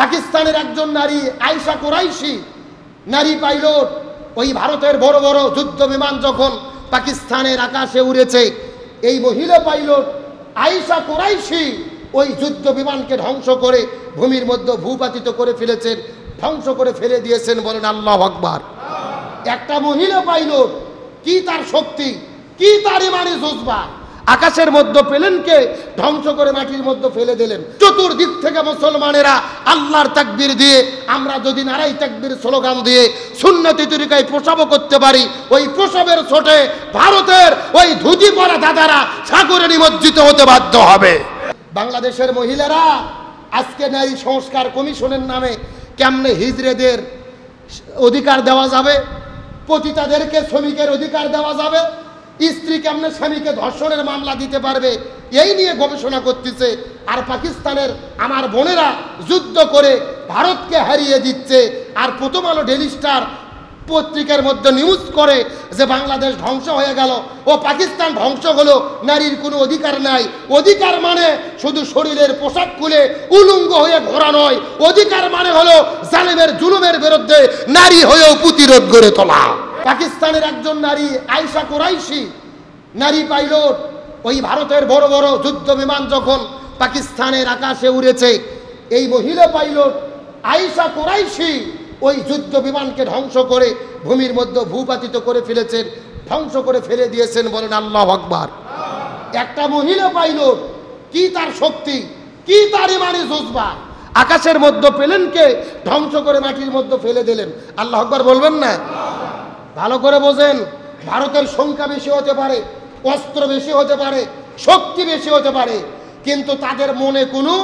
পাকিস্তানের একজন নারী আয়েশা কুরাইশি নারী পাইলট, ওই ভারতের বড় বড় যুদ্ধ বিমান যখন পাকিস্তানের আকাশে উড়েছে, এই মহিলা পাইলট আয়েশা কুরাইশি ওই যুদ্ধ বিমানকে ধ্বংস করে ভূমির মধ্যে ভূপাতিত করে ফেলেছেন, ধ্বংস করে ফেলে দিয়েছেন। বলেন আল্লাহু আকবার। একটা মহিলা পাইলট, কি তার শক্তি, কি তার ইমানি জজবা, আকাশের মধ্যে প্লেনকে ধ্বংস করে মাটির মধ্যে ফেলে দিলেন। চতুর্দিক থেকে মুসলমানেরা আল্লাহর তাকবীর দিয়ে, আমরা যদি নারাই তাকবীর স্লোগান দিয়ে সুন্নতি তরিকায় প্রসব করতে পারি, ওই প্রসবের ছোটে ভারতের ওই ধুতি পরা দাদারা সাগরে নিমজ্জিত হতে বাধ্য হবে। বাংলাদেশের মহিলারা আজকে নারী সংস্কার কমিশনের নামে কেমনে হিজড়েদের অধিকার দেওয়া যাবে, পতিতাদেরকে শ্রমিকের অধিকার দেওয়া যাবে, স্ত্রী কেমনে স্বামীকে ধর্ষণের মামলা দিতে পারবে, এই নিয়ে গবেষণা করতেছে। আর পাকিস্তানের আমার বোনেরা যুদ্ধ করে ভারতকে হারিয়ে দিচ্ছে। আর প্রথম আলো ডেইলি স্টার পত্রিকার মধ্যে নিউজ করে যে বাংলাদেশ ধ্বংস হয়ে গেল ও পাকিস্তান ধ্বংস হলো, নারীর কোনো অধিকার নাই। অধিকার মানে শুধু শরীরের পোশাক খুলে উলঙ্গ হয়ে ঘোরা নয়, অধিকার মানে হলো জালেমের জুলুমের বিরুদ্ধে নারী হয়েও প্রতিরোধ গড়ে তোলা। পাকিস্তানের একজন নারী আয়েশা কুরাইশি নারী পাইলট, ওই ভারতের বড় বড় যুদ্ধ বিমান যখন পাকিস্তানের আকাশে উড়েছে, এই মহিলা পাইলট আয়েশা কুরাইশি ওই যুদ্ধ বিমানকে ধ্বংস করে ভূমির মধ্যে ভূপাতিত করে ফেলেছেন, ধ্বংস করে ফেলে দিয়েছেন। বলেন আল্লাহু আকবার। একটা মহিলা পাইলট, কি তার শক্তি, কি তার ইমানি জজবা, আকাশের মধ্যে প্লেনকে ধ্বংস করে মাটির মধ্যে ফেলে দিলেন। আল্লাহু আকবার বলবেন না? ভালো করে বোঝেন, ভারতের সংখ্যা বেশি হতে পারে, অস্ত্র বেশি হতে পারে, শক্তি বেশি হতে পারে, কিন্তু তাদের মনে কোনো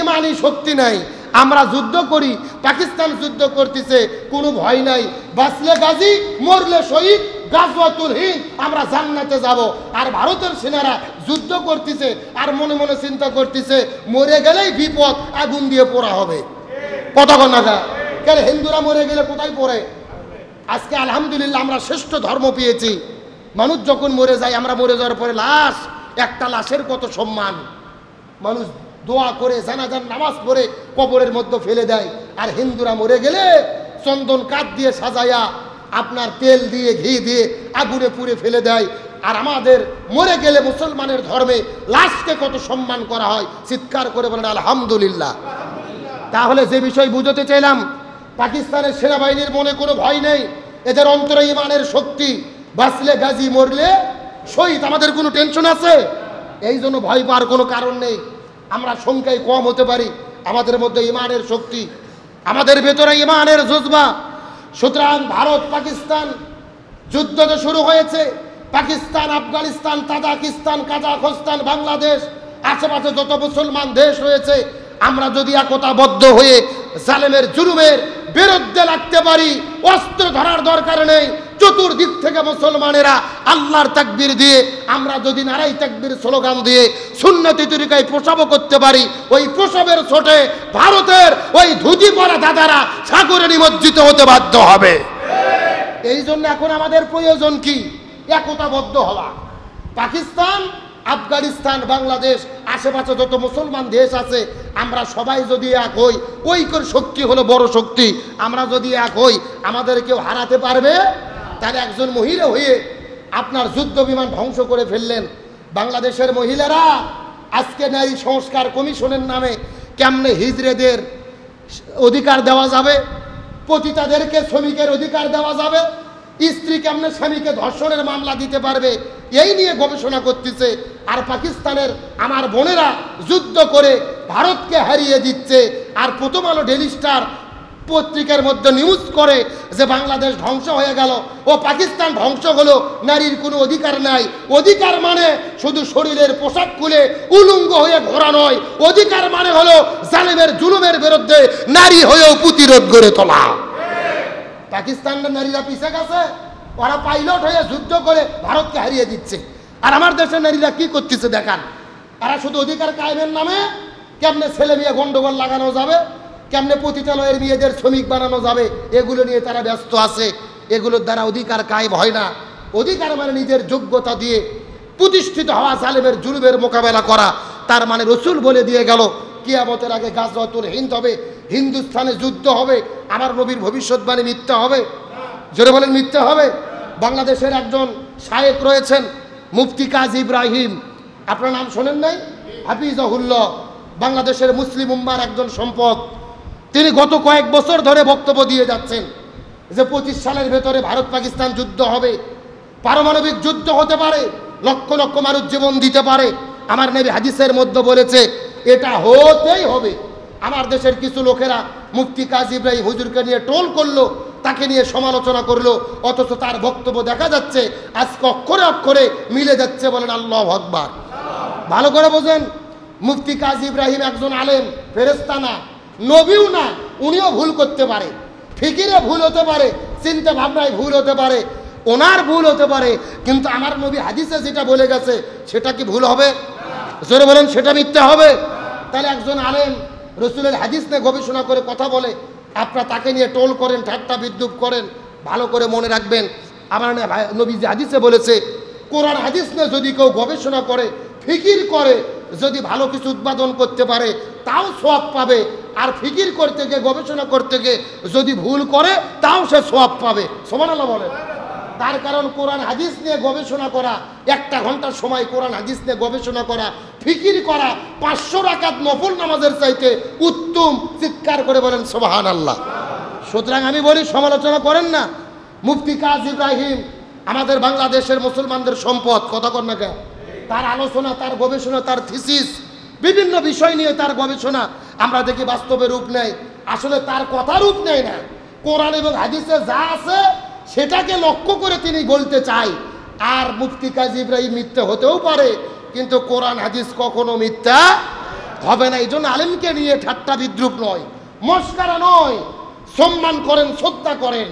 ইমানি শক্তি নাই। আমরা যুদ্ধ করি, পাকিস্তান যুদ্ধ করতেছে, কোনো ভয় নাই, বাঁচলে গাজী মরলে শহীদ, গাজওয়াতুল হিন্দ, আমরা জান্নাতে যাব। আর ভারতের সেনারা যুদ্ধ করতেছে আর মনে মনে চিন্তা করতেছে মরে গেলেই বিপদ, আগুন দিয়ে পোড়া হবে। কতক্ষণ নাগা কেন হিন্দুরা মরে গেলে কোথায় পড়ে? আজকে আলহামদুলিল্লাহ আমরা শ্রেষ্ঠ ধর্ম পেয়েছি। মানুষ যখন মরে যায়, আমরা মরে যাওয়ার পরে লাশ, একটা লাশের কত সম্মান, মানুষ দোয়া করে জানাজার নামাজ পড়ে কবরের মধ্যে ফেলে দেয়। আর হিন্দুরা মরে গেলে চন্দন কাঠ দিয়ে সাজায়া, আপনার তেল দিয়ে ঘি দিয়ে আগুনে পুড়ে ফেলে দেয়। আর আমাদের মরে গেলে মুসলমানের ধর্মে লাশকে কত সম্মান করা হয়, চিৎকার করে বলেন আলহামদুলিল্লাহ। তাহলে যে বিষয় বুঝতে চাইলাম, পাকিস্তানের সেনাবাহিনীর মনে কোনো ভয় নেই, এদের অন্তরে ইমানের শক্তি, বাঁচলে গাজী মরলে শহীদ। আমাদের কোনো টেনশন আছে? এই জন্য ভয় পাওয়ার কোনো কারণ নেই। আমরা সংখ্যায় কম হতে পারি, আমাদের মধ্যে ইমানের শক্তি, আমাদের ভেতরে ইমানের জজবা। সুতরাং ভারত পাকিস্তান যুদ্ধ তো শুরু হয়েছে, পাকিস্তান, আফগানিস্তান, তাজিকিস্তান, কাজাখস্তান, বাংলাদেশ, আশেপাশে যত মুসলমান দেশ রয়েছে, আমরা যদি একতাবদ্ধ হয়ে জালেমের জুলুমের বিরুদ্ধে লাগতে পারি, অস্ত্র ধরার দরকার নেই। চতুর্দিক থেকে মুসলমানেরা আল্লাহর তাকবীর দিয়ে, আমরা যদি নারাই তাকবীর স্লোগান দিয়ে সুন্নতি তরিকায় প্রসব করতে পারি, ওই প্রসবের ছোটে ভারতের ওই ধুতি পরা দাদারা সাগরে নিমজ্জিত হতে বাধ্য হবে। এই জন্য এখন আমাদের প্রয়োজন কি? একতাবদ্ধ হওয়া। পাকিস্তান, আফগানিস্তান, বাংলাদেশ, আশেপাশে যত মুসলমান দেশ আছে, আমরা সবাই যদি এক হই, ঐক্যের শক্তি হলো বড় শক্তি। আমরা যদি এক হই, আমাদের কেউ হারাতে পারবে? তাহলে একজন মহিলা হয়ে আপনার যুদ্ধ বিমান ধ্বংস করে ফেললেন। বাংলাদেশের মহিলারা আজকে নারী সংস্কার কমিশনের নামে কেমনে হিজড়েদের অধিকার দেওয়া যাবে, পতিতাদেরকে শ্রমিকের অধিকার দেওয়া যাবে, স্ত্রী কেমনে স্বামীকে ধর্ষণের মামলা দিতে পারবে, এই নিয়ে গবেষণা করতেছে। আর পাকিস্তানের আমার বোনেরা যুদ্ধ করে ভারতকে হারিয়ে দিচ্ছে। আর প্রথম আলো ডেইলি স্টার পত্রিকার মধ্যে নিউজ করে যে বাংলাদেশ ধ্বংস হয়ে গেল ও পাকিস্তান ধ্বংস হলো, নারীর কোনো অধিকার নাই। অধিকার মানে শুধু শরীরের পোশাক খুলে উলঙ্গ হয়ে ঘোরা নয়, অধিকার মানে হলো জালেমের জুলুমের বিরুদ্ধে নারী হয়েও প্রতিরোধ গড়ে তোলা। পাকিস্তানের নারীরা পিছে গেছে, ওরা পাইলট হয়ে যুদ্ধ করে ভারতকে হারিয়ে দিচ্ছে। আর আমার দেশের নারীরা কি করতেছে দেখান। এরা শুধু অধিকার কায়েমের নামে কেমনে ছেলে মেয়ে গন্ডগোল লাগানো যাবে, কেমনে পতিতালয়ের মেয়েদের শ্রমিক বানানো যাবে, এগুলো নিয়ে তারা ব্যস্ত আছে। এগুলোর দ্বারা অধিকার কায়েম হয় না। অধিকার মানে নিজের যোগ্যতা দিয়ে প্রতিষ্ঠিত হওয়া, জালেমের জুলুমের মোকাবেলা করা। তার মানে রসুল বলে দিয়ে গেল কিয়ামতের আগে গাজওয়াতুল হিন্দ হবে, হিন্দুস্তানে যুদ্ধ হবে, আমার নবীর ভবিষ্যৎবাণী মিথ্যা হবে? জোরে বলেন মিথ্যা হবে? বাংলাদেশের একজন শায়েখ রয়েছেন মুফতি কাজী ইব্রাহিম, আপনার নাম শোনেন নাই? হাফিজাহুল্লাহ, বাংলাদেশের মুসলিম উম্মার একজন সম্পদ। তিনি গত কয়েক বছর ধরে বক্তব্য দিয়ে যাচ্ছেন যে 25 সালের ভেতরে ভারত পাকিস্তান যুদ্ধ হবে, পারমাণবিক যুদ্ধ হতে পারে, লক্ষ লক্ষ মানুষ জীবন দিতে পারে। আমার নবী হাদিসের মধ্যে বলেছে এটা হতেই হবে। আমার দেশের কিছু লোকেরা মুফতি কাজী ইব্রাহিম হুজুরকে নিয়ে ট্রোল করলো, তাকে নিয়ে সমালোচনা করলো, অথচ তার বক্তব্য দেখা যাচ্ছে আজকে অক্ষরে অক্ষরে মিলে যাচ্ছে। বলেন আল্লাহু আকবার। ভালো করে বোঝেন, মুফতি কাজী ইব্রাহিম একজন আলেম, ফেরেশতা না, নবীও না। উনিও ভুল করতে পারে, ফিকিরে ভুল হতে পারে, চিন্তা ভাবনায় ভুল হতে পারে, ওনার ভুল হতে পারে, কিন্তু আমার নবী হাদিসে যেটা বলে গেছে সেটা কি ভুল হবে? জোরে বলেন সেটা মিথ্যা হবে? তাহলে একজন আলেম রসুলের হাদিস নিয়ে গবেষণা করে কথা বলে, আপনারা তাকে নিয়ে টোল করেন, ঠাট্টা বিদ্রুপ করেন। ভালো করে মনে রাখবেন, আমার নবী যে হাদিসে বলেছে কোরআন হাদিস নিয়ে যদি কেউ গবেষণা করে, ফিকির করে, যদি ভালো কিছু উৎপাদন করতে পারে তাও সওয়াব পাবে, আর ফিকির করতে গিয়ে গবেষণা করতে গিয়ে যদি ভুল করে তাও সে সওয়াব পাবে। সুবহানাল্লাহ বলেন। তার কারণ কোরআন হাদিস নিয়ে গবেষণা করা, 1 ঘন্টার সময় কোরআন হাদিস নিয়ে গবেষণা করা, ফিকির করা 500 রাকাত নফল নামাজের চাইতে উত্তম। চিৎকার করে বলেন সুবহানাল্লাহ। সুতরাং আমি বলি সমালোচনা করেন না। মুফতি কাজী ইব্রাহিম আমাদের বাংলাদেশের মুসলমানদের সম্পদ, কথা কর না কেন? তার আলোচনা, তার গবেষণা, তার থিসিস, বিভিন্ন বিষয় নিয়ে তার গবেষণা আমরা দেখি বাস্তবে রূপ নেয়। আসলে তার কথা রূপ নেয় না, কোরআন এবং হাদিসে যা আছে সেটাকে লক্ষ্য করে তিনি বলতে চাই। আর মুফতি কাজী ইব্রাহিম মিথ্যা হতেও পারে, কিন্তু কোরআন হাদিস কখনো মিথ্যা হবে না। এই জন্য আলেমকে নিয়ে ঠাট্টা বিদ্রুপ নয়, মস্কারা নয়, সম্মান করেন, শ্রদ্ধা করেন।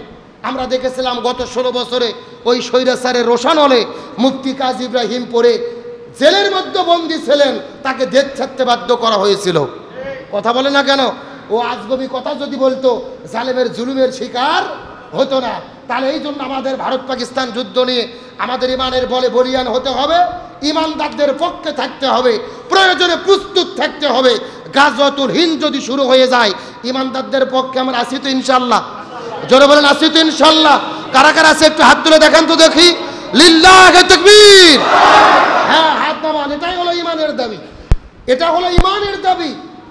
আমরা দেখেছিলাম গত 16 বছরে ওই স্বৈরাচারের রোশান হলে মুফতি কাজী ইব্রাহিম পড়ে জেলের মধ্যে বন্দী ছিলেন, তাকে দেশ ছাড়তে বাধ্য করা হয়েছিল। কথা বলে না কেন? ও আজগবি কথা যদি বলতো জালেমের জুলুমের শিকার হতো না। তাহলে এই জন্য আমাদের ভারত পাকিস্তান যুদ্ধ নিয়ে আমাদের ইমানের বলে বলিয়ান হতে হবে, ইমানদারদের পক্ষে থাকতে হবে, প্রয়োজনে প্রস্তুত থাকতে হবে। গাজওয়াতুল হিন্দ যদি শুরু হয়ে যায়, ইমানদারদের পক্ষে আমরা আছি তো ইনশাআল্লাহ? জোরে বলেন আছি তো ইনশাআল্লাহ? কারা কারা আছে একটু হাত তুলে দেখান তো দেখি। লিল্লাহি তাকবীর। হ্যাঁ, হাত নামান। এটাই হলো ইমানের দাবি, এটা হলো ইমানের দাবি।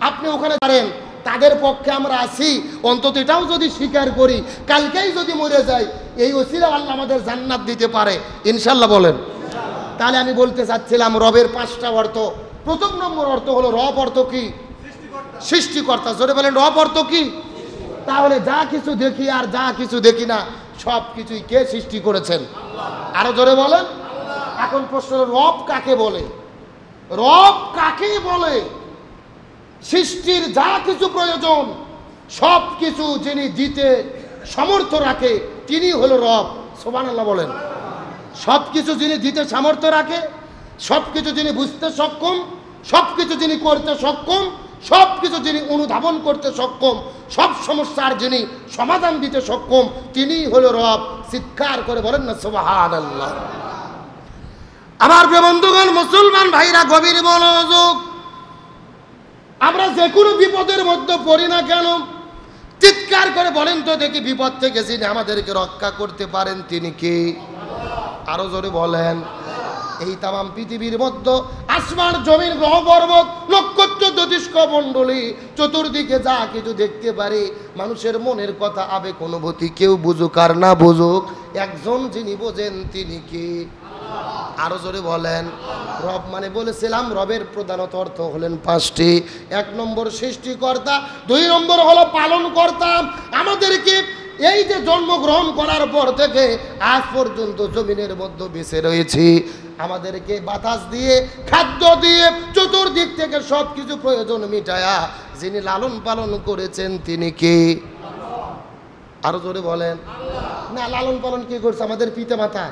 আপনি ওখানে পারেন, তাদের পক্ষে আমরা আছি, অন্তত এটাও যদি স্বীকার করি, কালকেই যদি মরে যাই, এই ওসিলা আল্লাহ আমাদের জান্নাত দিতে পারে ইনশাআল্লাহ বলেন। তাহলে আমি বলতে চাচ্ছিলাম রবের 5টা অর্থ। প্রথম নম্বর অর্থ হলো রব অর্থ কি? সৃষ্টিকর্তা। জোরে বলেন রব অর্থ কি? তাহলে যা কিছু দেখি আর যা কিছু দেখি না সব কিছুই কে সৃষ্টি করেছেন? আরো জোরে বলেন। এখন প্রশ্ন, রব কাকে বলে? রব কাকে বলে? সৃষ্টির যা কিছু প্রয়োজন সব কিছু যিনি দিতে সামর্থ্য রাখে তিনি হলো রব। সুবহানাল্লাহ বলেন। সব কিছু যিনি দিতে সামর্থ্য রাখে, সব কিছু যিনি বুঝতে সক্ষম, সব কিছু যিনি করতে সক্ষম, সব কিছু যিনি অনুধাবন করতে সক্ষম, সব সমস্যার যিনি সমাধান দিতে সক্ষম, তিনি হলো রব। চিৎকার করে বলেন না সুবহানাল্লাহ। আমার প্রিয় বন্ধুগণ, মুসলমান ভাইরা, গভীর মনোযোগ। আমরা যে কোনো বিপদের মধ্যে পড়ি না কেন, চিৎকার করে বলেন তো দেখি, বিপদ থেকে যিনি আমাদেরকে রক্ষা করতে পারেন তিনি কে? আরো জোরে বলেন। এই তামাম পৃথিবীর মধ্যে আসমান, জমিন, গ্রহ, পর্বত, নক্ষত্র, জ্যোতিষ্ক মণ্ডলী, চতুর্দিকে যা কিছু দেখতে পারে, মানুষের মনের কথা, আবেগ, অনুভূতি, কেউ বুঝুক আর না বুঝুক, একজন যিনি বোঝেন তিনি কে? আরো জোরে বলেন। রব মানে বলেছিলাম রবের প্রধানত অর্থ হলেন 5টি। 1 নম্বর সৃষ্টিকর্তা, 2 নম্বর হলো পালন কর্তা। আমাদেরকে এই যে জন্মগ্রহণ করার পর থেকে আজ পর্যন্ত জমিনের মধ্যে বেঁচে রয়েছি, আমাদেরকে বাতাস দিয়ে, খাদ্য দিয়ে, চতুর্দিক থেকে সব কিছু প্রয়োজন মিটায়া যিনি লালন পালন করেছেন তিনি কে? আরো জোরে বলেন। না, লালন পালন কে করছে? আমাদের পিতা মাতা।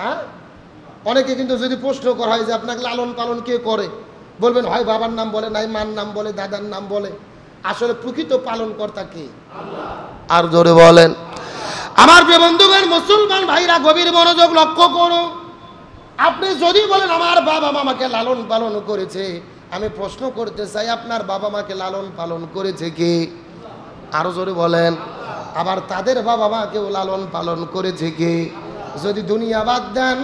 হ্যাঁ, অনেকে কিন্তু যদি প্রশ্ন করা হয় যে আপনাকে লালন পালন কে করে, বলবেন হয় বাবার নাম বলে, নাই মার নাম বলে, দাদার নাম বলে। আসলে প্রকৃত পালন কর্তা কে? আর জোরে বলেন। আমার প্রিয় বন্ধুগণ, মুসলমান ভাইরা, গভীর মনোযোগ লক্ষ্য করুন। আপনি যদি বলেন আমার বাবা মামাকে লালন পালন করেছে, আমি প্রশ্ন করতে চাই, আপনার বাবা মাকে লালন পালন করেছে কে? আরো জোরে বলেন। আবার তাদের বাবা মাকেও লালন পালন করেছে কে? যদি দুনিয়া বাদ দেন,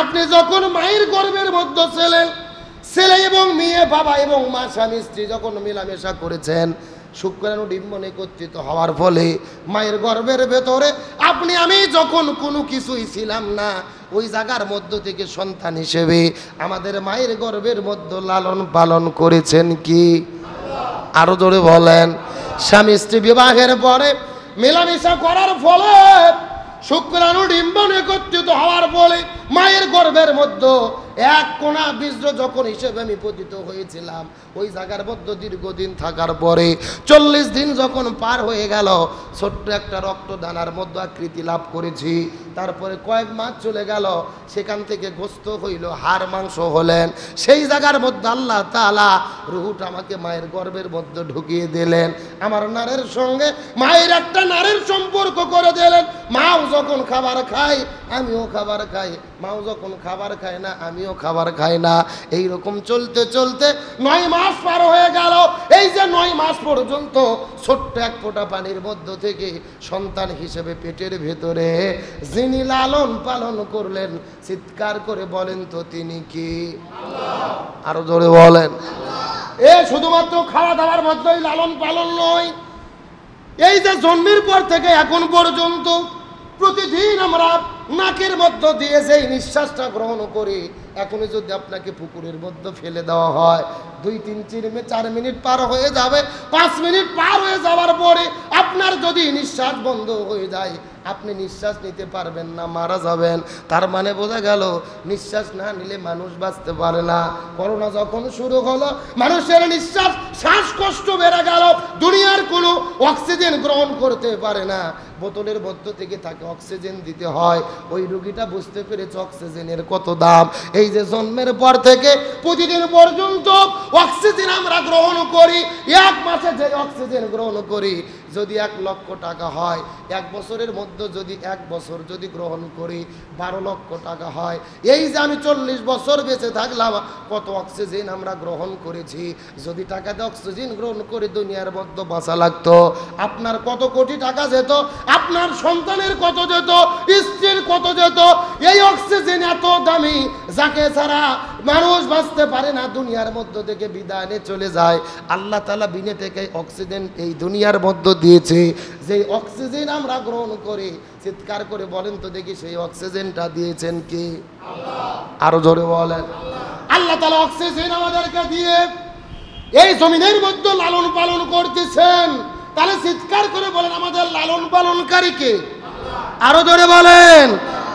আপনি যখন মায়ের গর্ভের মধ্যে ছিলেন, ছেলে এবং মেয়ে, বাবা এবং মা, স্বামী স্ত্রী যখন মেলামেশা করেছেন, শুক্রাণু ডিম্বন একত্রিত হওয়ার ফলে মায়ের গর্ভের ভেতরে আপনি আমি যখন কোনো কিছুই ছিলাম না, ওই জায়গার মধ্য থেকে সন্তান হিসেবে আমাদের মায়ের গর্ভের মধ্যে লালন পালন করেছেন কি? আরো জোরে বলেন। স্বামী স্ত্রী বিবাহের পরে মেলামেশা করার ফলে শুক্রাণু ডিম্বন একত্রিত হওয়ার ফলে মায়ের গর্ভের মধ্যে এক কোনা বীর্য যখন হিসেবে আমি পতিত হয়েছিলাম, ওই জায়গার মধ্যে দীর্ঘদিন থাকার পরে 40 দিন যখন পার হয়ে গেল, ছোট্ট একটা রক্তদানার মধ্যে আকৃতি লাভ করেছি। তারপরে কয়েক মাস চলে গেল, সেখান থেকে গোস্ত হইল, হাড় মাংস হলেন। সেই জায়গার মধ্যে আল্লাহ তাআলা রুহুটা আমাকে মায়ের গর্ভের মধ্যে ঢুকিয়ে দিলেন। আমার নারের সঙ্গে মায়ের একটা নারের সম্পর্ক করে দিলেন। মাও যখন খাবার খায় আমিও খাবার খাই, মাও যখন খাবার খায় না আমিও খাবার খাই না। এইরকম চলতে চলতে 9 মাস পার হয়ে গেল। এই যে 9 মাস পর্যন্ত ছোট্ট এক ফোঁটা পানির মধ্য থেকে সন্তান হিসেবে পেটের ভেতরে যিনি লালন পালন করলেন, চিৎকার করে বলেন তো তিনি কি? আরো জোরে বলেন। এ শুধুমাত্র খাওয়া দাওয়ার মধ্যেই লালন পালন নয়, এই যে জন্মের পর থেকে এখন পর্যন্ত প্রতিদিন আমরা নাকের মধ্য দিয়ে যেই নিঃশ্বাসটা গ্রহণ করি, এখনই যদি আপনাকে পুকুরের মধ্যে ফেলে দেওয়া হয়, 2-3-4 মিনিট পার হয়ে যাবে, 5 মিনিট পার হয়ে যাওয়ার পরে আপনার যদি নিঃশ্বাস বন্ধ হয়ে যায়, আপনি নিঃশ্বাস নিতে পারবেন না, মারা যাবেন। তার মানে বোঝা গেল নিঃশ্বাস না নিলে মানুষ বাঁচতে পারে না। করোনা যখন শুরু হলো, মানুষের নিঃশ্বাস শ্বাসকষ্ট বেড়ে গেল, দুনিয়ার কোনো অক্সিজেন গ্রহণ করতে পারে না, বোতলের মধ্য থেকে তাকে অক্সিজেন দিতে হয়। ওই রোগীটা বুঝতে পেরেছে অক্সিজেনের কত দাম। এই যে জন্মের পর থেকে প্রতিদিন পর্যন্ত অক্সিজেন আমরা গ্রহণ করি, 1 মাসে যে অক্সিজেন গ্রহণ করি যদি 1 লক্ষ টাকা হয়, 1 বছরের মধ্যে যদি 1 বছর যদি গ্রহণ করি 12 লক্ষ টাকা হয়। এই যে আমি 40 বছর বেঁচে থাকলাম, কত অক্সিজেন আমরা গ্রহণ করেছি। যদি টাকাতে অক্সিজেন গ্রহণ করে দুনিয়ার মধ্যে বাঁচা লাগতো, আপনার কত কোটি টাকা যেত, আপনার সন্তানের কত যেত, স্ত্রীর কত যেত। এই অক্সিজেন এত দামি, যাকে ছাড়া মানুষ বাঁচতে পারে না, দুনিয়ার মধ্য থেকে বিদায় নিয়ে চলে যায়। আল্লাহ তাআলা বিনে থেকে অক্সিজেন এই দুনিয়ার মধ্যে দিয়েছে। যে অক্সিজেন আমরা গ্রহণ করি, চিৎকার করে বলেন তো দেখি সেই অক্সিজেনটা দিয়েছেন কি? আরো জোরে বলেন। আল্লাহ তাআলা অক্সিজেন আমাদেরকে দিয়ে এই জমিনের মধ্যে লালন পালন করতেছেন। তাহলে চিৎকার করে বলেন আমাদের লালন পালনকারী কে? আরো জোরে বলেন।